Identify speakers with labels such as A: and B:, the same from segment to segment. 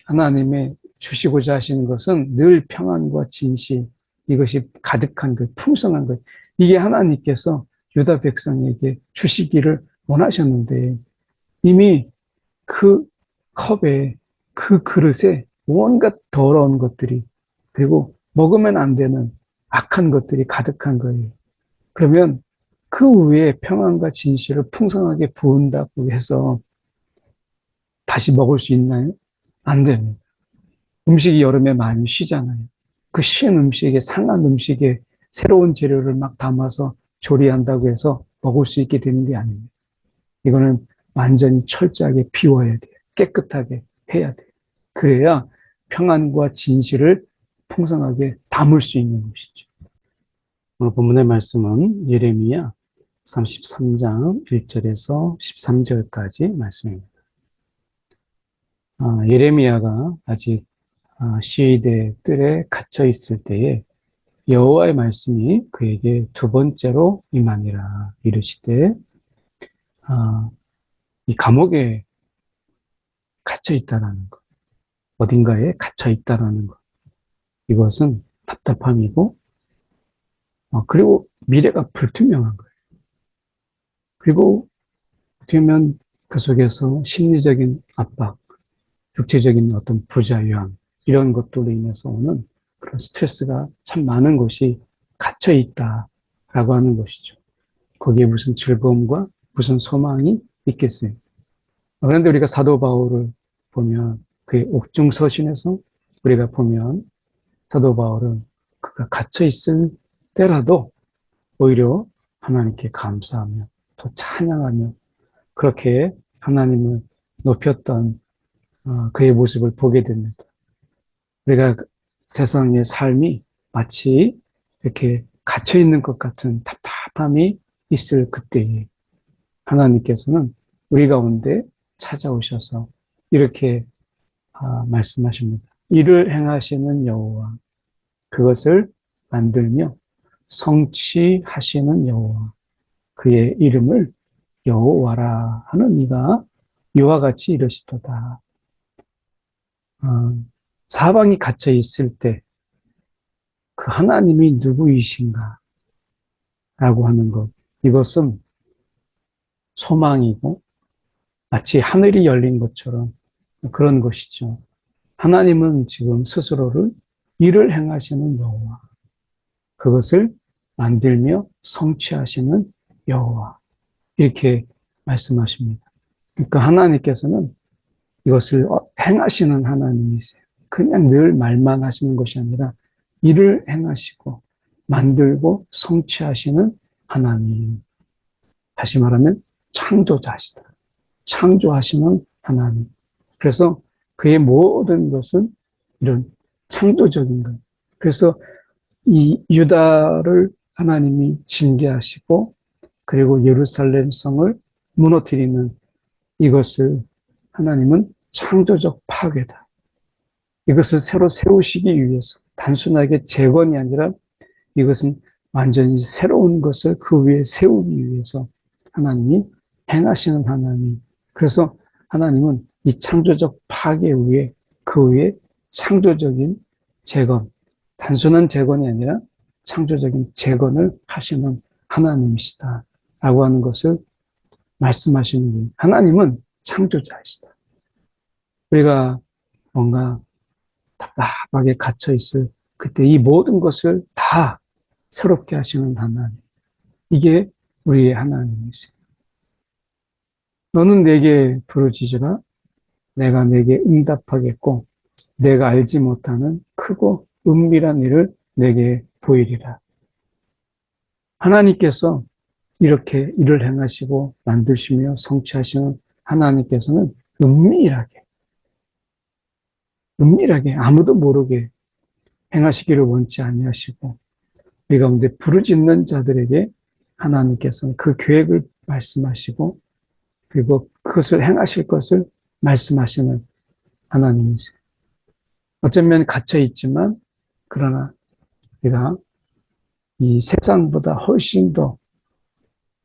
A: 하나님의 주시고자 하시는 것은 늘 평안과 진실, 이것이 가득한 것, 풍성한 것. 이게 하나님께서 유다 백성에게 주시기를 원하셨는데 이미 그 컵에, 그 그릇에 온갖 더러운 것들이, 그리고 먹으면 안 되는 악한 것들이 가득한 거예요. 그러면 그 위에 평안과 진실을 풍성하게 부은다고 해서 다시 먹을 수 있나요? 안 됩니다. 음식이 여름에 많이 쉬잖아요. 그 쉰 음식에, 상한 음식에 새로운 재료를 막 담아서 조리한다고 해서 먹을 수 있게 되는 게 아닙니다. 이거는 완전히 철저하게 비워야 돼요. 깨끗하게 해야 돼요. 그래야 평안과 진실을 풍성하게 담을 수 있는 것이죠. 오늘 본문의 말씀은 예레미야 33장 1절에서 13절까지 말씀입니다. 예레미야가 아직 시위대 뜰에 갇혀 있을 때에 여호와의 말씀이 그에게 두 번째로 임하니라 이르시되 이 감옥에 갇혀 있다라는 것, 어딘가에 갇혀 있다라는 것, 이것은 답답함이고 그리고 미래가 불투명한 거예요. 그리고 어떻게 보면 그 속에서 심리적인 압박, 육체적인 어떤 부자유함 이런 것들로 인해서 오는 그런 스트레스가 참 많은 것이 갇혀 있다라고 하는 것이죠. 거기에 무슨 즐거움과 무슨 소망이 있겠어요. 그런데 우리가 사도 바울을 보면 그의 옥중서신에서 우리가 보면 사도 바울은 그가 갇혀 있을 때라도 오히려 하나님께 감사하며 또 찬양하며 그렇게 하나님을 높였던 그의 모습을 보게 됩니다. 우리가 세상의 삶이 마치 이렇게 갇혀 있는 것 같은 답답함이 있을 그때에 하나님께서는 우리 가운데 찾아오셔서 이렇게 말씀하십니다. 이를 행하시는 여호와, 그것을 만들며 성취하시는 여호와, 그의 이름을 여호와라 하는 이가 이와 같이 이르시도다. 사방이 갇혀 있을 때 그 하나님이 누구이신가 라고 하는 것, 이것은 소망이고 마치 하늘이 열린 것처럼 그런 것이죠. 하나님은 지금 스스로를 일을 행하시는 여호와, 그것을 만들며 성취하시는 여호와, 이렇게 말씀하십니다. 그러니까 하나님께서는 이것을 행하시는 하나님이세요. 그냥 늘 말만 하시는 것이 아니라 일을 행하시고 만들고 성취하시는 하나님. 다시 말하면 창조자시다. 창조하시는 하나님. 그래서 그의 모든 것은 이런 창조적인 것. 그래서 이 유다를 하나님이 징계하시고 그리고 예루살렘 성을 무너뜨리는 이것을 하나님은 창조적 파괴다. 이것을 새로 세우시기 위해서 단순하게 재건이 아니라 이것은 완전히 새로운 것을 그 위에 세우기 위해서 하나님이 행하시는 하나님. 그래서 하나님은 이 창조적 파괴 위에 그 위에 창조적인 재건, 단순한 재건이 아니라 창조적인 재건을 하시는 하나님이시다 라고 하는 것을 말씀하시는 거예요. 하나님은 창조자이시다. 우리가 뭔가 답답하게 갇혀있을 그때 이 모든 것을 다 새롭게 하시는 하나님. 이게 우리의 하나님이세요. 너는 내게 부르짖으라. 내가 내게 응답하겠고 내가 알지 못하는 크고 은밀한 일을 내게 보이리라. 하나님께서 이렇게 일을 행하시고 만드시며 성취하시는 하나님께서는 은밀하게 아무도 모르게 행하시기를 원치 아니하시고 우리 가운데 부르짖는 자들에게 하나님께서는 그 계획을 말씀하시고 그리고 그것을 행하실 것을 말씀하시는 하나님이세요. 어쩌면 갇혀 있지만 그러나 우리가 이 세상보다 훨씬 더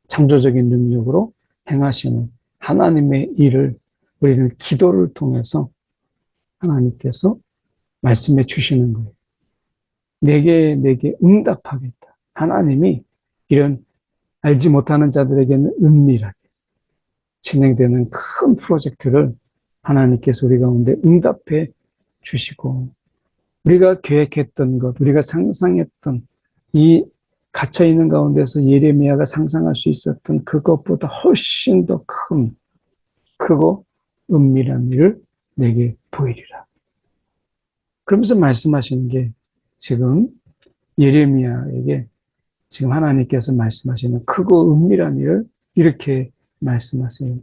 A: 창조적인 능력으로 행하시는 하나님의 일을 우리는 기도를 통해서 하나님께서 말씀해 주시는 거예요. 내게 응답하겠다. 하나님이 이런 알지 못하는 자들에게는 은밀하게 진행되는 큰 프로젝트를 하나님께서 우리 가운데 응답해 주시고, 우리가 계획했던 것, 우리가 상상했던 이 갇혀있는 가운데서 예레미야가 상상할 수 있었던 그것보다 훨씬 더 크고 은밀한 일을 내게 보이리라. 그러면서 말씀하시는 게 지금 예레미야에게 지금 하나님께서 말씀하시는 크고 은밀한 일을 이렇게 말씀하세요.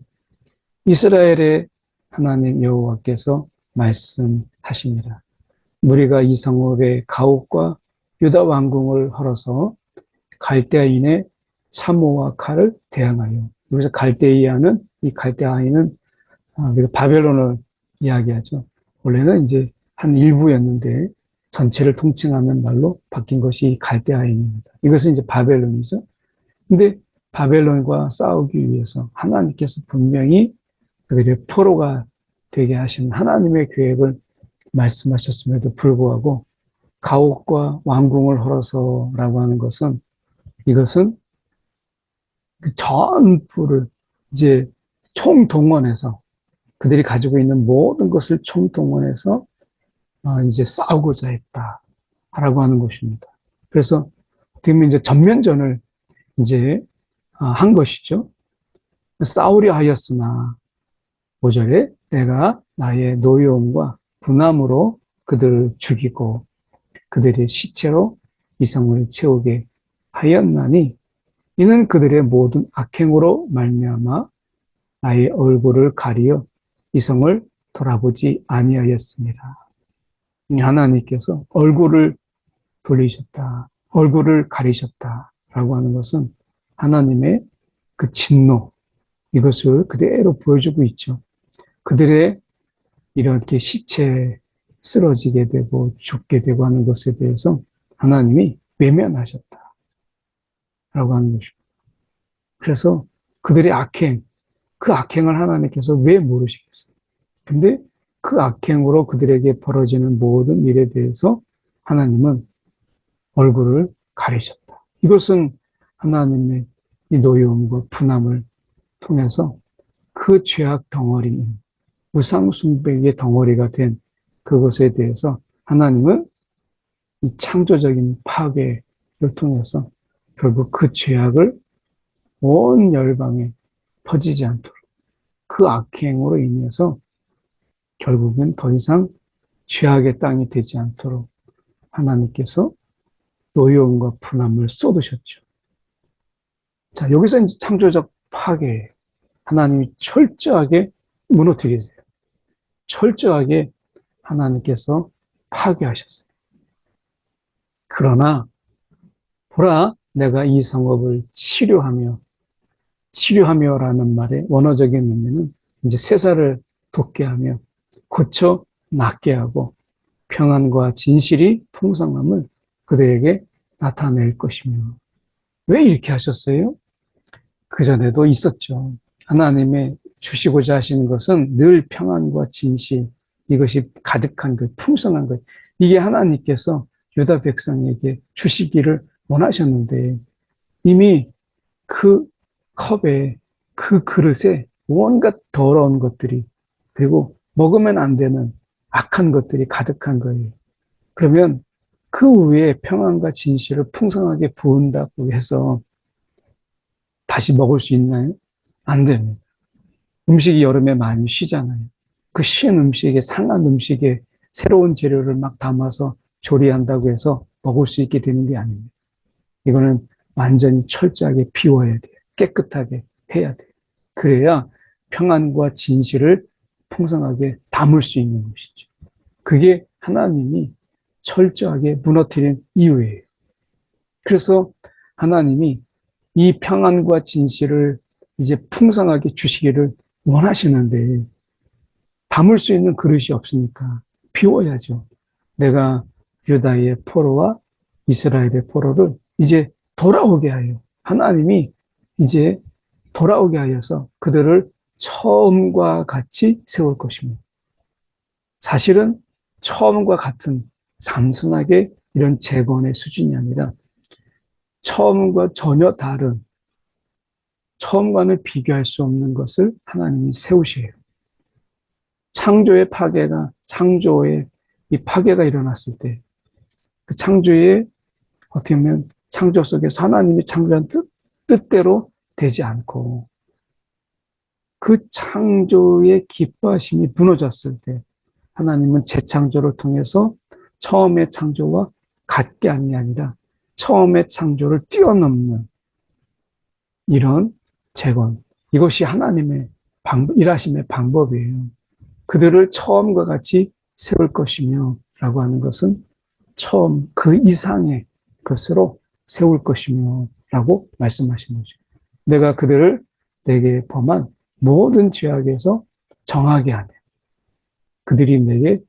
A: 이스라엘의 하나님 여호와께서 말씀하시니라. 무리가 이 성읍의 가옥과 유다 왕궁을 헐어서 갈대아인의 참호와 칼을 대항하여, 여기서 갈대아인은 우리가 바벨론을 이야기하죠. 원래는 이제 한 일부였는데 전체를 통칭하는 말로 바뀐 것이 갈대아인입니다. 이것은 이제 바벨론이죠. 근데 바벨론과 싸우기 위해서 하나님께서 분명히 그들의 포로가 되게 하신 하나님의 계획을 말씀하셨음에도 불구하고 가옥과 왕궁을 헐어서라고 하는 것은, 이것은 그 전부를 이제 총동원해서 그들이 가지고 있는 모든 것을 총동원해서 이제 싸우고자 했다라고 하는 것입니다. 그래서 어떻게 보면 이제 전면전을 이제 한 것이죠. 싸우려 하였으나 5절에 내가 나의 노여움과 분함으로 그들을 죽이고 그들의 시체로 이 성을 채우게 하였나니 이는 그들의 모든 악행으로 말미암아 나의 얼굴을 가리어 이 성을 돌아보지 아니하였습니다. 하나님께서 얼굴을 돌리셨다, 얼굴을 가리셨다라고 하는 것은 하나님의 그 진노, 이것을 그대로 보여주고 있죠. 그들의 이렇게 시체에 쓰러지게 되고 죽게 되고 하는 것에 대해서 하나님이 외면하셨다라고 하는 것입니다. 그래서 그들의 악행, 그 악행을 하나님께서 왜 모르시겠어요? 근데 그 악행으로 그들에게 벌어지는 모든 일에 대해서 하나님은 얼굴을 가리셨다. 이것은 하나님의 이 노여움과 분함을 통해서 그 죄악 덩어리인 우상숭배의 덩어리가 된 그것에 대해서 하나님은 이 창조적인 파괴를 통해서 결국 그 죄악을 온 열방에 퍼지지 않도록, 그 악행으로 인해서 결국은 더 이상 죄악의 땅이 되지 않도록 하나님께서 노여움과 분함을 쏟으셨죠. 자, 여기서 이제 창조적 파괴, 하나님이 철저하게 무너뜨리세요. 철저하게 하나님께서 파괴하셨어요. 그러나 보라, 내가 이 성읍을 치료하며라는 말의 원어적인 의미는 이제 세사를 돋게 하며 고쳐 낫게 하고 평안과 진실이 풍성함을 그들에게 나타낼 것이며. 왜 이렇게 하셨어요? 그전에도 있었죠. 하나님의 주시고자 하시는 것은 늘 평안과 진실, 이것이 가득한 것, 풍성한 것, 이게 하나님께서 유다 백성에게 주시기를 원하셨는데 이미 그 컵에, 그 그릇에 온갖 더러운 것들이, 그리고 먹으면 안 되는 악한 것들이 가득한 거예요. 그러면 그 위에 평안과 진실을 풍성하게 부은다고 해서 다시 먹을 수 있나요? 안 됩니다. 음식이 여름에 많이 쉬잖아요. 그 쉰 음식에, 상한 음식에 새로운 재료를 막 담아서 조리한다고 해서 먹을 수 있게 되는 게 아닙니다. 이거는 완전히 철저하게 비워야 돼요. 깨끗하게 해야 돼요. 그래야 평안과 진실을 풍성하게 담을 수 있는 것이죠. 그게 하나님이 철저하게 무너뜨린 이유예요. 그래서 하나님이 이 평안과 진실을 이제 풍성하게 주시기를 원하시는데 담을 수 있는 그릇이 없으니까 비워야죠. 내가 유다의 포로와 이스라엘의 포로를 이제 돌아오게 하여, 하나님이 이제 돌아오게 하여서 그들을 처음과 같이 세울 것입니다. 사실은 처음과 같은 단순하게 이런 재건의 수준이 아니라 처음과 전혀 다른, 처음과는 비교할 수 없는 것을 하나님이 세우셔요. 창조의 이 파괴가 일어났을 때, 그 창조의 어떻게 보면 창조 속에서 하나님이 창조한 뜻대로 되지 않고 그 창조의 기뻐하심이 무너졌을 때 하나님은 재창조를 통해서 처음의 창조와 같게 하는 게 아니라 처음의 창조를 뛰어넘는 이런 재건, 이것이 하나님의 일하심의 방법이에요. 그들을 처음과 같이 세울 것이며 라고 하는 것은 처음 그 이상의 것으로 세울 것이며 라고 말씀하신 거죠. 내가 그들을 내게 범한 모든 죄악에서 정하게 하며 그들이 내게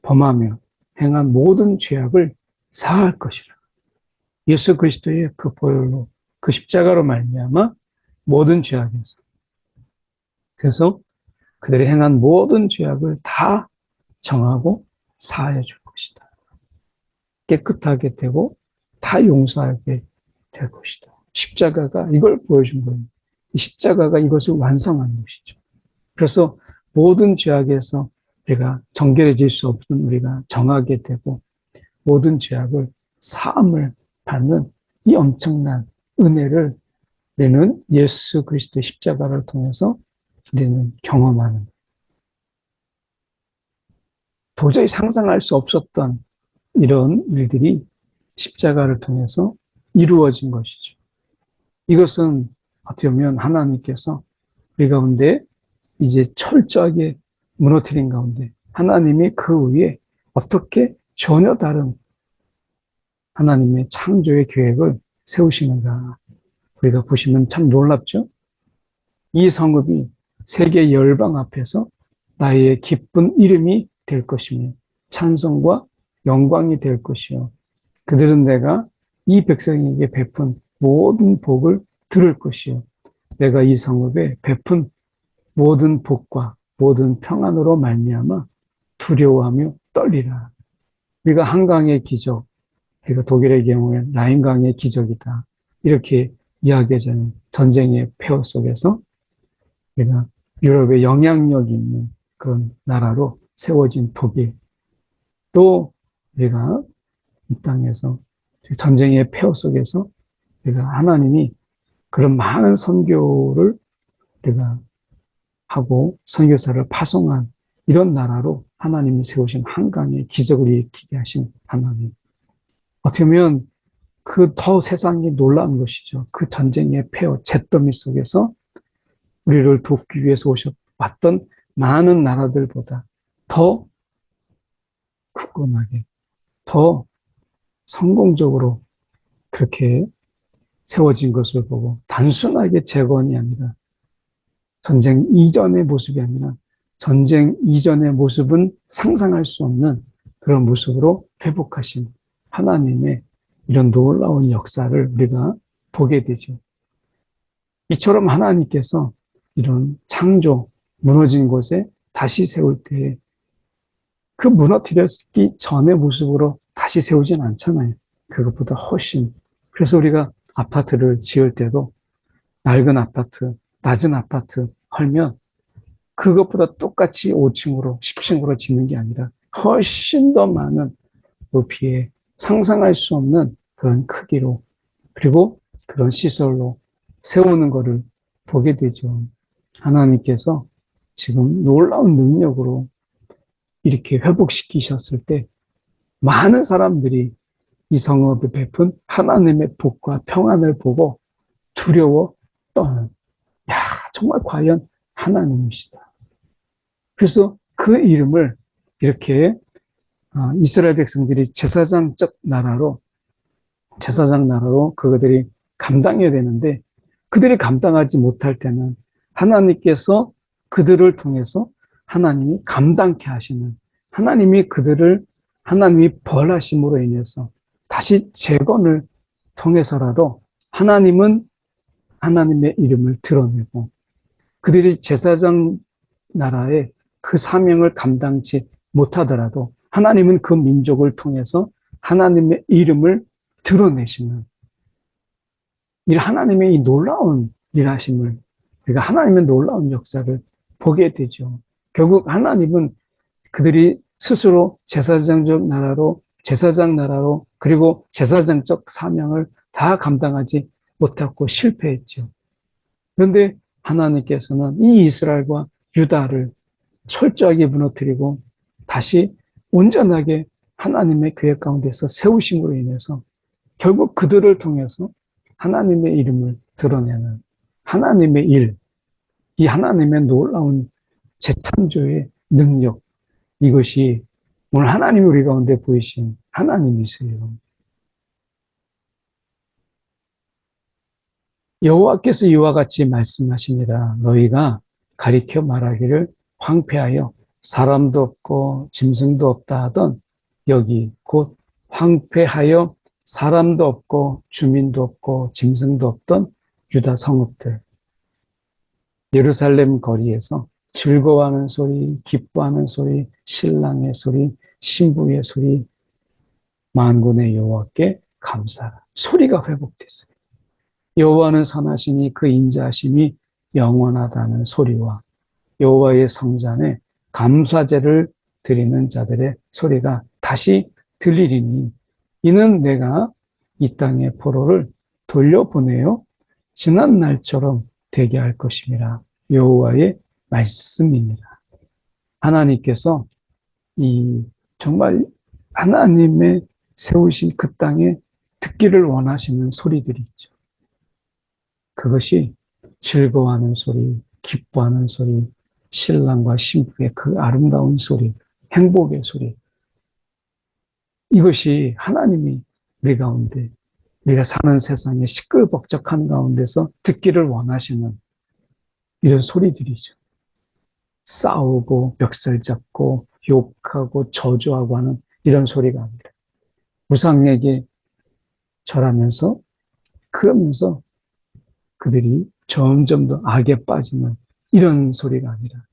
A: 범하며 행한 모든 죄악을 사할 것이라. 예수 그리스도의 그 보혈로, 그 십자가로 말미암아 모든 죄악에서, 그래서 그들이 행한 모든 죄악을 다 정하고 사하여 줄 것이다. 깨끗하게 되고 다 용서하게 될 것이다. 십자가가 이걸 보여준 거예요. 이 십자가가 이것을 완성한 것이죠. 그래서 모든 죄악에서 우리가 정결해질 수 없는 우리가 정하게 되고 모든 죄악을 사함을 받는 이 엄청난 은혜를 우리는 예수 그리스도의 십자가를 통해서 우리는 경험하는, 도저히 상상할 수 없었던 이런 일들이 십자가를 통해서 이루어진 것이죠. 이것은 어떻게 보면 하나님께서 우리 가운데 이제 철저하게 무너뜨린 가운데 하나님이 그 위에 어떻게 전혀 다른 하나님의 창조의 계획을 세우시는가, 우리가 보시면 참 놀랍죠. 이 성읍이 세계 열방 앞에서 나의 기쁜 이름이 될 것이며 찬송과 영광이 될 것이요 그들은 내가 이 백성에게 베푼 모든 복을 들을 것이요 내가 이 성읍에 베푼 모든 복과 모든 평안으로 말미암아 두려워하며 떨리라. 우리가 한강의 기적, 그러니까 독일의 경우에 라인강의 기적이다, 이렇게 이야기하자는 전쟁의 폐허 속에서 우리가 유럽의 영향력이 있는 그런 나라로 세워진 독일, 또 우리가 이 땅에서 전쟁의 폐허 속에서 우리가 하나님이 그런 많은 선교를 우리가 하고 선교사를 파송한 이런 나라로 하나님이 세우신 한강의 기적을 일으키게 하신 하나님. 어떻게 보면 그 더 세상이 놀라운 것이죠. 그 전쟁의 폐허, 잿더미 속에서 우리를 돕기 위해서 왔던 많은 나라들보다 더 굳건하게, 더 성공적으로 그렇게 세워진 것을 보고 단순하게 재건이 아니라 전쟁 이전의 모습이 아니라 전쟁 이전의 모습은 상상할 수 없는 그런 모습으로 회복하신 하나님의 이런 놀라운 역사를 우리가 보게 되죠. 이처럼 하나님께서 이런 창조, 무너진 곳에 다시 세울 때 그 무너뜨렸기 전의 모습으로 다시 세우진 않잖아요. 그것보다 훨씬. 그래서 우리가 아파트를 지을 때도 낡은 아파트, 낮은 아파트 헐면 그것보다 똑같이 5층으로, 10층으로 짓는 게 아니라 훨씬 더 많은 높이에 상상할 수 없는 그런 크기로 그리고 그런 시설로 세우는 것을 보게 되죠. 하나님께서 지금 놀라운 능력으로 이렇게 회복시키셨을 때 많은 사람들이 이 성읍에 베푼 하나님의 복과 평안을 보고 두려워 떠는, 야, 정말 과연 하나님이시다. 그래서 그 이름을 이렇게 이스라엘 백성들이 제사장 나라로 그들이 감당해야 되는데 그들이 감당하지 못할 때는 하나님께서 그들을 통해서 하나님이 감당케 하시는, 하나님이 벌하심으로 인해서 다시 재건을 통해서라도 하나님은 하나님의 이름을 드러내고 그들이 제사장 나라의 그 사명을 감당치 못하더라도 하나님은 그 민족을 통해서 하나님의 이름을 드러내시는 이 하나님의 이 놀라운 일하심을 우리가 하나님의 놀라운 역사를 보게 되죠. 결국 하나님은 그들이 스스로 제사장 나라로 그리고 제사장적 사명을 다 감당하지 못하고 실패했죠. 그런데 하나님께서는 이 이스라엘과 유다를 철저하게 무너뜨리고 다시 온전하게 하나님의 계획 가운데서 세우심으로 인해서 결국 그들을 통해서 하나님의 이름을 드러내는 하나님의 일, 이 하나님의 놀라운 재창조의 능력, 이것이 오늘 하나님이 우리 가운데 보이신 하나님이세요. 여호와께서 이와 같이 말씀하시니라. 너희가 가리켜 말하기를 황폐하여 사람도 없고 짐승도 없다 하던 여기 곧 황폐하여 사람도 없고 주민도 없고 짐승도 없던 유다 성읍들, 예루살렘 거리에서 즐거워하는 소리, 기뻐하는 소리, 신랑의 소리, 신부의 소리, 만군의 여호와께 감사하라. 소리가 회복됐어요. 여호와는 선하시니 그 인자하심이 영원하다는 소리와 여호와의 성전에 감사제를 드리는 자들의 소리가 다시 들리리니 이는 내가 이 땅의 포로를 돌려보내어 지난 날처럼 되게 할 것임이라. 여호와의 말씀입니다. 하나님께서 이 정말 하나님의 세우신 그 땅에 듣기를 원하시는 소리들이 있죠. 그것이 즐거워하는 소리, 기뻐하는 소리, 신랑과 신부의 그 아름다운 소리, 행복의 소리. 이것이 하나님이 우리 가운데, 우리가 사는 세상에 시끌벅적한 가운데서 듣기를 원하시는 이런 소리들이죠. 싸우고 멱살 잡고 욕하고 저주하고 하는 이런 소리가 아니라 우상에게 절하면서 그러면서 그들이 점점 더 악에 빠지는 이런 소리가 아니라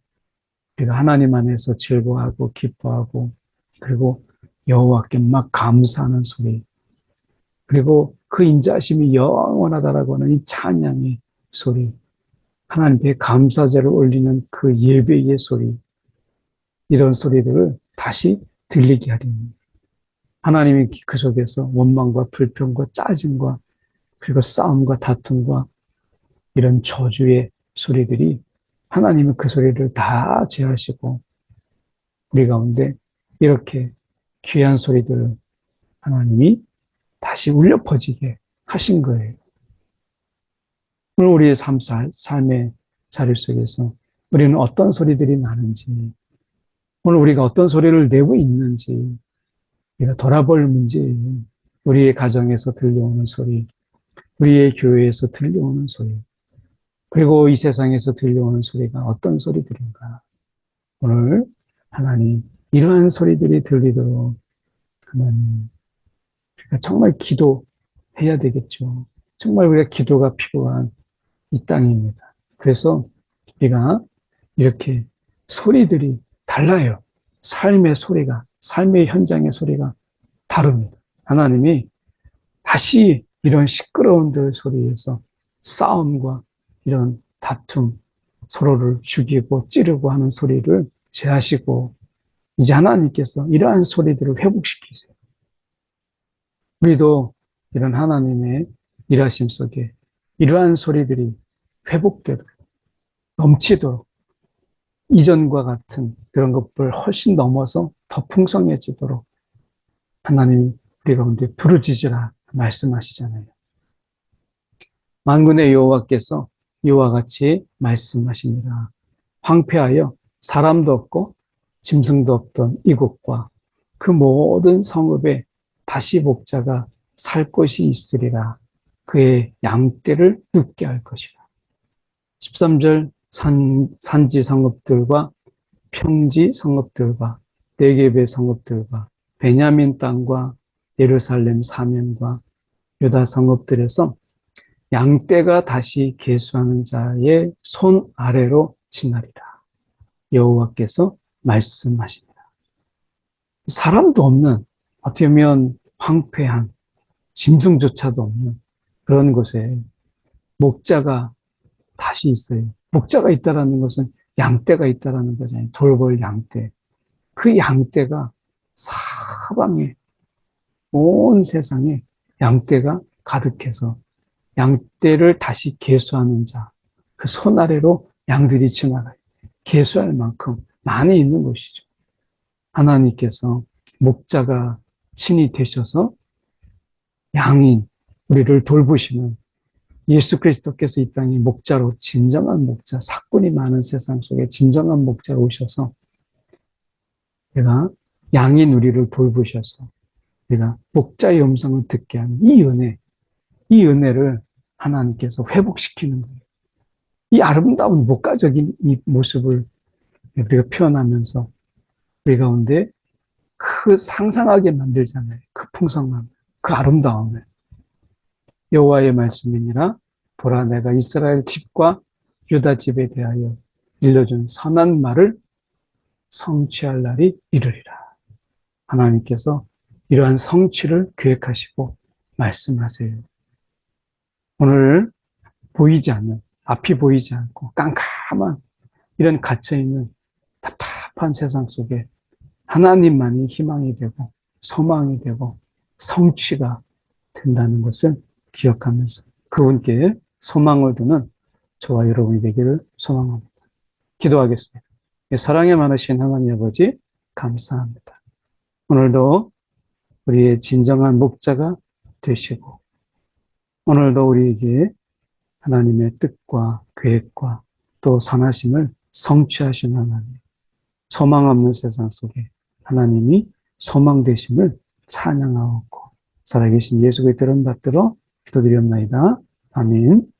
A: 우리가 하나님 안에서 즐거워하고 기뻐하고 그리고 여호와께 막 감사하는 소리, 그리고 그 인자하심이 영원하다라고 하는 이 찬양의 소리, 하나님께 감사제를 올리는 그 예배의 소리, 이런 소리들을 다시 들리게 하리니 하나님이 그 속에서 원망과 불평과 짜증과 그리고 싸움과 다툼과 이런 저주의 소리들이 하나님은 그 소리를 다 제하시고 우리 가운데 이렇게 귀한 소리들을 하나님이 다시 울려 퍼지게 하신 거예요. 오늘 우리의 삶의 자리 속에서 우리는 어떤 소리들이 나는지, 오늘 우리가 어떤 소리를 내고 있는지 우리가 돌아볼 문제예요. 우리의 가정에서 들려오는 소리, 우리의 교회에서 들려오는 소리, 그리고 이 세상에서 들려오는 소리가 어떤 소리들인가. 오늘 하나님 이러한 소리들이 들리도록 하나님 우리가 정말 기도해야 되겠죠. 정말 우리가 기도가 필요한 이 땅입니다. 그래서 우리가 이렇게 소리들이 달라요. 삶의 소리가, 삶의 현장의 소리가 다릅니다. 하나님이 다시 이런 시끄러운들 소리에서 싸움과 이런 다툼, 서로를 죽이고 찌르고 하는 소리를 제하시고 이제 하나님께서 이러한 소리들을 회복시키세요. 우리도 이런 하나님의 일하심 속에 이러한 소리들이 회복되도록 넘치도록 이전과 같은 그런 것들 훨씬 넘어서 더 풍성해지도록 하나님 우리 가운데 부르짖으라 말씀하시잖아요. 만군의 여호와께서 이와 같이 말씀하십니다. 황폐하여 사람도 없고 짐승도 없던 이곳과 그 모든 성읍에 다시 목자가 살 곳이 있으리라. 그의 양떼를 눕게 할 것이라. 13절 산지 성읍들과 평지 성읍들과 네겝의 성읍들과 베냐민 땅과 예루살렘 사면과 유다 성읍들에서 양떼가 다시 계수하는 자의 손 아래로 지나리라. 여호와께서 말씀하십니다. 사람도 없는, 어떻게 보면 황폐한, 짐승조차도 없는 그런 곳에 목자가 다시 있어요. 목자가 있다라는 것은 양떼가 있다라는 거잖아요. 돌볼 양떼. 그 양떼가 사방에, 온 세상에 양떼가 가득해서 양떼를 다시 계수하는 자, 그 손 아래로 양들이 지나가요. 계수할 만큼 많이 있는 곳이죠. 하나님께서 목자가 친히 되셔서 양인, 우리를 돌보시는 예수 그리스도께서 이 땅에 목자로, 진정한 목자, 사건이 많은 세상 속에 진정한 목자로 오셔서 내가 양인 우리를 돌보셔서 내가 목자의 음성을 듣게 하는 이 은혜를 하나님께서 회복시키는 거예요. 이 아름다운 목가적인 이 모습을 우리가 표현하면서 우리 가운데 그 상상하게 만들잖아요. 그 풍성함, 그 아름다움을. 여호와의 말씀이니라. 보라, 내가 이스라엘 집과 유다 집에 대하여 일러준 선한 말을 성취할 날이 이르리라. 하나님께서 이러한 성취를 계획하시고 말씀하세요. 오늘 보이지 않는, 앞이 보이지 않고 깜깜한 이런 갇혀있는 답답한 세상 속에 하나님만이 희망이 되고 소망이 되고 성취가 된다는 것을 기억하면서 그분께 소망을 두는 저와 여러분이 되기를 소망합니다. 기도하겠습니다. 사랑에 많으신 하나님 아버지 감사합니다. 오늘도 우리의 진정한 목자가 되시고 오늘도 우리에게 하나님의 뜻과 계획과 또 선하심을 성취하신 하나님, 소망 없는 세상 속에 하나님이 소망 되심을 찬양하옵고 살아계신 예수 그리스도를 받들어 기도드리옵나이다. 아멘.